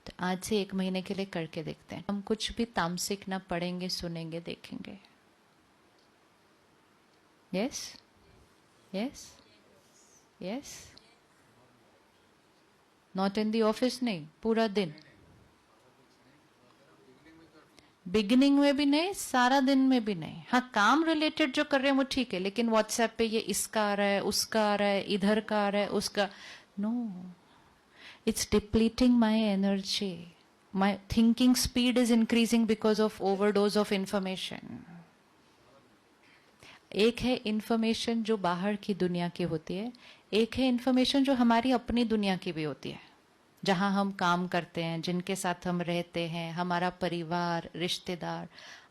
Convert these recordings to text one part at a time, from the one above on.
तो आज से 1 महीने के लिए करके देखते हैं, हम कुछ भी तामसिक ना पढ़ेंगे, सुनेंगे, देखेंगे। Yes yes yes, not in the office, नहीं, पूरा दिन। बिगिनिंग में भी नहीं, सारा दिन में भी नहीं। हाँ, काम रिलेटेड जो कर रहे हैं वो ठीक है, लेकिन व्हाट्सएप पे ये इसका आ रहा है, उसका आ रहा है, इधर का आ रहा है, उसका, no, it's depleting my energy. My thinking speed is increasing because of overdose of information. एक है इंफॉर्मेशन जो बाहर की दुनिया की होती है, एक है इंफॉर्मेशन जो हमारी अपनी दुनिया की भी होती है, जहां हम काम करते हैं, जिनके साथ हम रहते हैं, हमारा परिवार, रिश्तेदार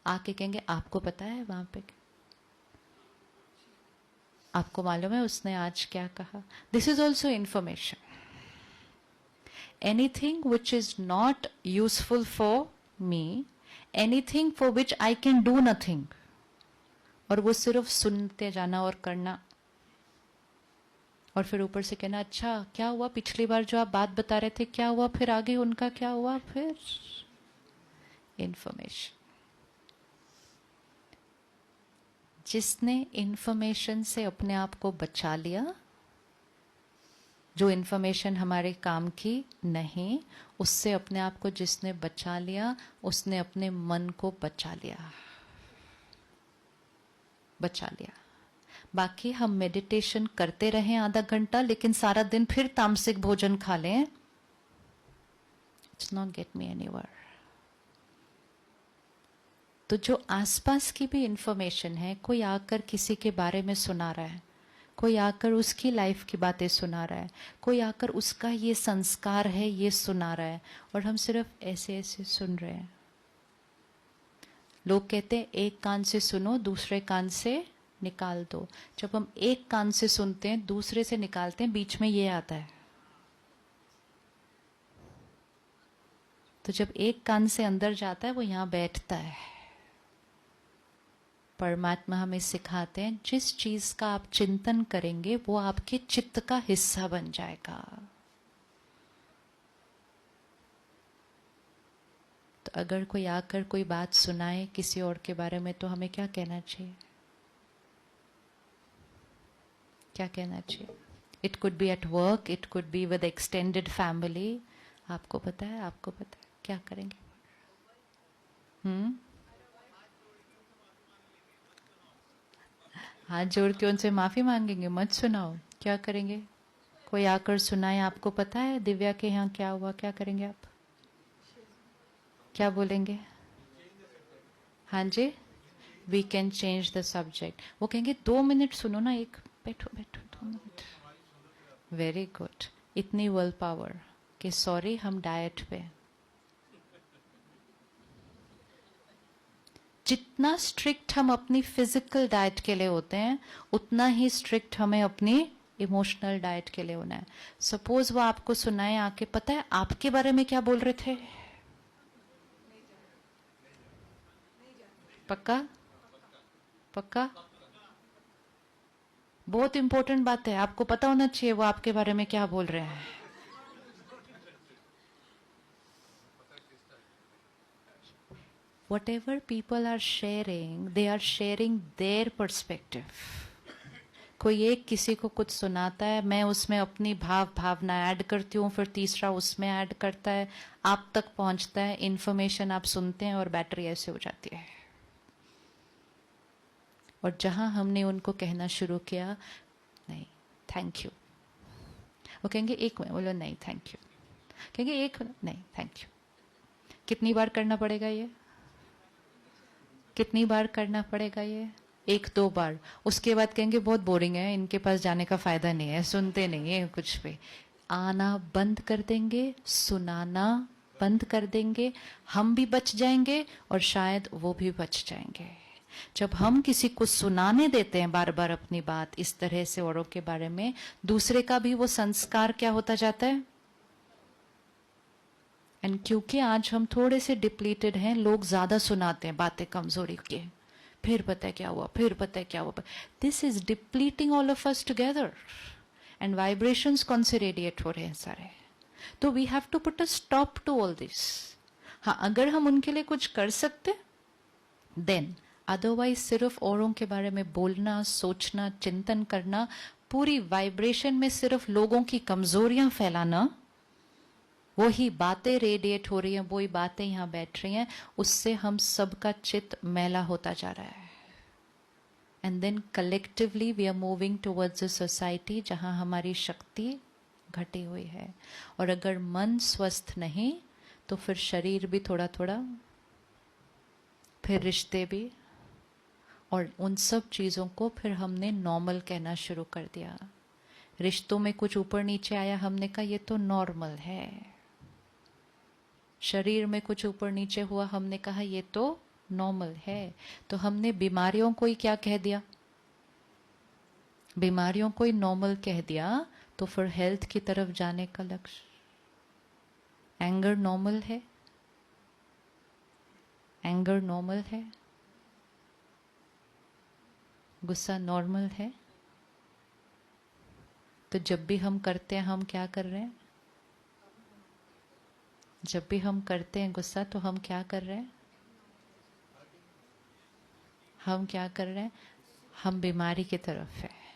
आके कहेंगे आपको पता है वहां पे, आपको मालूम है उसने आज क्या कहा। This is also information. Anything which is not useful for me, anything for which I can do nothing, और वो सिर्फ सुनते जाना और करना, और फिर ऊपर से कहना अच्छा क्या हुआ, पिछली बार जो आप बात बता रहे थे क्या हुआ, फिर आगे उनका क्या हुआ, फिर इंफॉर्मेशन। जिसने इंफॉर्मेशन से अपने आप को बचा लिया, जो इंफॉर्मेशन हमारे काम की नहीं, उससे अपने आप को जिसने बचा लिया, उसने अपने मन को बचा लिया, बचा लिया। बाकी हम मेडिटेशन करते रहें आधा घंटा, लेकिन सारा दिन फिर तामसिक भोजन खा लें, it's not get me anywhere. तो जो आसपास की भी इंफॉर्मेशन है, कोई आकर किसी के बारे में सुना रहा है, कोई आकर उसकी लाइफ की बातें सुना रहा है, कोई आकर उसका ये संस्कार है ये सुना रहा है, और हम सिर्फ ऐसे ऐसे सुन रहे हैं। लोग कहते हैं एक कान से सुनो, दूसरे कान से निकाल दो। जब हम एक कान से सुनते हैं, दूसरे से निकालते हैं, बीच में ये आता है। तो जब एक कान से अंदर जाता है, वो यहां बैठता है। परमात्मा हमें सिखाते हैं जिस चीज का आप चिंतन करेंगे वो आपके चित्त का हिस्सा बन जाएगा। तो अगर कोई आकर कोई बात सुनाए किसी और के बारे में, तो हमें क्या कहना चाहिए, क्या कहना चाहिए? It could be at work, it could be with extended family. आपको पता है, आपको पता है, क्या करेंगे? हाथ जोड़ के उनसे माफी मांगेंगे, मत सुनाओ। क्या करेंगे? कोई आकर सुनाए, आपको पता है दिव्या के यहाँ क्या हुआ, क्या करेंगे आप? क्या बोलेंगे? हाँ जी, we can change the subject. वो कहेंगे 2 मिनट सुनो ना, एक बैठो बैठो 2 मिनट। Very good. इतनी विल पावर कि सॉरी हम डाइट पे। जितना स्ट्रिक्ट हम अपनी फिजिकल डाइट के लिए होते हैं, उतना ही स्ट्रिक्ट हमें अपनी इमोशनल डाइट के लिए होना है। सपोज वो आपको सुनाए आके, पता है आपके बारे में क्या बोल रहे थे? पक्का? पक्का? बहुत इंपॉर्टेंट बात है, आपको पता होना चाहिए वो आपके बारे में क्या बोल रहे हैं। Whatever people are sharing, they are sharing their perspective. कोई एक किसी को कुछ सुनाता है, मैं उसमें अपनी भावना ऐड करती हूँ, फिर तीसरा उसमें ऐड करता है, आप तक पहुंचता है, इंफॉर्मेशन आप सुनते हैं और बैटरी ऐसे हो जाती है। और जहां हमने उनको कहना शुरू किया नहीं थैंक यू, वो कहेंगे एक मिनट, बोलो नहीं थैंक यू, कहेंगे एक मिनट, नहीं थैंक यू। कितनी बार करना पड़ेगा ये? कितनी बार करना पड़ेगा ये? 1-2 बार। उसके बाद कहेंगे बहुत बोरिंग है, इनके पास जाने का फायदा नहीं है, सुनते नहीं है कुछ भी। आना बंद कर देंगे, सुनाना बंद कर देंगे, हम भी बच जाएंगे और शायद वो भी बच जाएंगे। जब हम किसी को सुनाने देते हैं बार बार अपनी बात इस तरह से औरों के बारे में, दूसरे का भी वो संस्कार क्या होता जाता है। एंड क्योंकि आज हम थोड़े से डिप्लीटेड हैं, लोग ज्यादा सुनाते हैं बातें कमजोरी के, फिर पता है क्या हुआ, फिर पता है क्या हुआ। This is depleting all of us together. And vibrations कौन से रेडिएट हो रहे हैं सारे? तो we have to put a stop to all this. हाँ, अगर हम उनके लिए कुछ कर सकते देन, अदरवाइज सिर्फ औरों के बारे में बोलना, सोचना, चिंतन करना, पूरी वाइब्रेशन में सिर्फ लोगों की कमजोरियां फैलाना, वही बातें रेडिएट हो रही हैं, वही बातें यहां बैठ रही हैं, उससे हम सबका चित्त मैला होता जा रहा है. And then collectively we are moving towards a society जहां हमारी शक्ति घटी हुई है. और अगर मन स्वस्थ नहीं तो फिर शरीर भी थोड़ा थोड़ा, फिर रिश्ते भी, और उन सब चीज़ों को फिर हमने नॉर्मल कहना शुरू कर दिया. रिश्तों में कुछ ऊपर नीचे आया, हमने कहा ये तो नॉर्मल है. शरीर में कुछ ऊपर नीचे हुआ, हमने कहा ये तो नॉर्मल है. तो हमने बीमारियों को ही क्या कह दिया? बीमारियों को ही नॉर्मल कह दिया. तो फिर हेल्थ की तरफ जाने का लक्ष्य, एंगर नॉर्मल है, एंगर नॉर्मल है, गुस्सा नॉर्मल है. तो जब भी हम करते हैं, हम क्या कर रहे हैं? जब भी हम करते हैं गुस्सा, तो हम क्या कर रहे हैं? हम क्या कर रहे हैं? हम बीमारी की तरफ है.